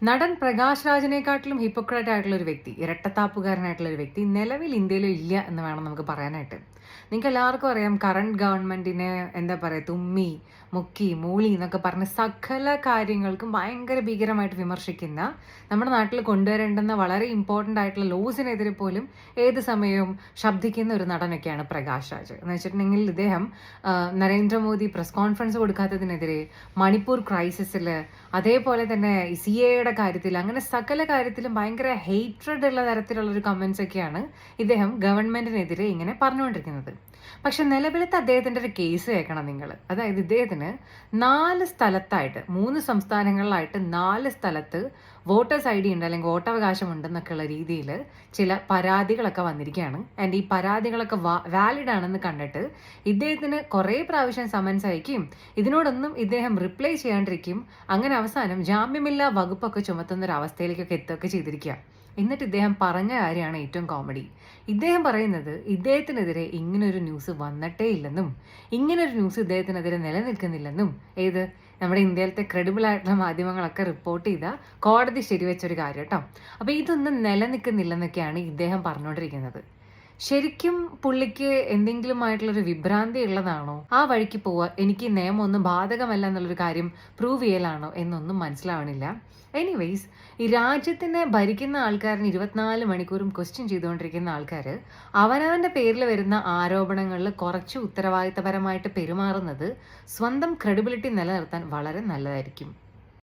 നടൻ പ്രകാശ് രാജിനെക്കാട്ടിലും ഹിപ്പോക്രറ്റ് ആയിട്ടുള്ള ഒരു വ്യക്തി, ഇരട്ടത്താപ്പുകാരനായിട്ടുള്ള ഒരു വ്യക്തി നിലവിൽ ഇന്ത്യയിൽ ഇല്ല എന്ന് വേണം നമുക്ക് പറയാനായിട്ട്. നിങ്ങൾക്ക് എല്ലാവർക്കും അറിയാം, കറണ്ട് ഗവൺമെന്റിനെ എന്താ പറയുക, തുമ്മി മുക്കി മൂളി എന്നൊക്കെ പറഞ്ഞ് സകല കാര്യങ്ങൾക്കും ഭയങ്കര ഭീകരമായിട്ട് വിമർശിക്കുന്ന, നമ്മുടെ നാട്ടിൽ കൊണ്ടുവരേണ്ടുന്ന വളരെ ഇമ്പോർട്ടൻ്റ് ആയിട്ടുള്ള ലോസിനെതിരെ പോലും ഏത് സമയവും ശബ്ദിക്കുന്ന ഒരു നടനൊക്കെയാണ് പ്രകാശ് രാജ്. എന്ന് വെച്ചിട്ടുണ്ടെങ്കിൽ ഇദ്ദേഹം നരേന്ദ്രമോദി പ്രസ് കോൺഫറൻസ് കൊടുക്കാത്തതിനെതിരെ, മണിപ്പൂർ ക്രൈസിസിൽ, അതേപോലെ തന്നെ CAA കാര്യത്തിൽ, അങ്ങനെ സകല കാര്യത്തിലും ഭയങ്കര ഹെയ്റ്റ്രഡ് ഉള്ള തരത്തിലുള്ള ഒരു കമന്റ്സ് ഒക്കെയാണ് ഇദ്ദേഹം ഗവൺമെന്റിനെതിരെ ഇങ്ങനെ പറഞ്ഞുകൊണ്ടിരിക്കുന്നത്. പക്ഷെ നിലവിലത്തെ അദ്ദേഹത്തിന്റെ ഒരു കേസ് കേൾക്കണം നിങ്ങൾ. അതായത് ഇദ്ദേഹത്തിന് 4 സ്ഥലത്തായിട്ട്, 3 സംസ്ഥാനങ്ങളിലായിട്ട് 4 സ്ഥലത്ത് വോട്ടേഴ്സ് ID ഉണ്ട്, അല്ലെങ്കിൽ വോട്ടവകാശം ഉണ്ടെന്നൊക്കെയുള്ള രീതിയിൽ ചില പരാതികളൊക്കെ വന്നിരിക്കുകയാണ്. ആൻഡ് ഈ പരാതികളൊക്കെ വാലിഡ് ആണെന്ന് കണ്ടിട്ട് ഇദ്ദേഹത്തിന് കുറേ പ്രാവശ്യം സമൻസ് അയക്കും, ഇതിനോടൊന്നും ഇദ്ദേഹം റിപ്ലൈ ചെയ്യാണ്ടിരിക്കും. അങ്ങനെ അവസാനം ജാമ്യമില്ലാ വകുപ്പൊക്കെ ചുമത്തുന്ന ഒരു അവസ്ഥയിലേക്കൊക്കെ എത്തുകയൊക്കെ ചെയ്തിരിക്കുക. എന്നിട്ട് ഇദ്ദേഹം പറഞ്ഞ കാര്യമാണ് ഏറ്റവും കോമഡി. ഇദ്ദേഹം പറയുന്നത് ഇദ്ദേഹത്തിനെതിരെ ഇങ്ങനൊരു ന്യൂസ് വന്നിട്ടേ ഇല്ലെന്നും, ഇങ്ങനൊരു ന്യൂസ് ഇദ്ദേഹത്തിനെതിരെ നിലനിൽക്കുന്നില്ലെന്നും, ഏത് നമ്മുടെ ഇന്ത്യയിലത്തെ ക്രെഡിബിൾ ആയിട്ടുള്ള മാധ്യമങ്ങളൊക്കെ റിപ്പോർട്ട് ചെയ്ത കോടതി ശരിവെച്ചൊരു കാര്യം കേട്ടോ. അപ്പോൾ ഇതൊന്നും നിലനിൽക്കുന്നില്ലെന്നൊക്കെയാണ് ഇദ്ദേഹം പറഞ്ഞുകൊണ്ടിരിക്കുന്നത്. ശരിക്കും പുള്ളിക്ക് എന്തെങ്കിലുമായിട്ടുള്ളൊരു വിഭ്രാന്തി ഉള്ളതാണോ, ആ വഴിക്ക് പോവുക, എനിക്ക് നിയമം ഒന്നും ബാധകമല്ല എന്നുള്ളൊരു കാര്യം പ്രൂവ് ചെയ്യലാണോ എന്നൊന്നും മനസ്സിലാവണില്ല. എനിവേയ്സ്, ഈ രാജ്യത്തിനെ ഭരിക്കുന്ന ആൾക്കാരന് 24 മണിക്കൂറും ക്വസ്റ്റ്യൻ ചെയ്തുകൊണ്ടിരിക്കുന്ന ആൾക്കാർ അവനവൻ്റെ പേരിൽ വരുന്ന ആരോപണങ്ങളിൽ കുറച്ച് ഉത്തരവാദിത്തപരമായിട്ട് പെരുമാറുന്നത് സ്വന്തം ക്രെഡിബിലിറ്റി നിലനിർത്താൻ വളരെ നല്ലതായിരിക്കും.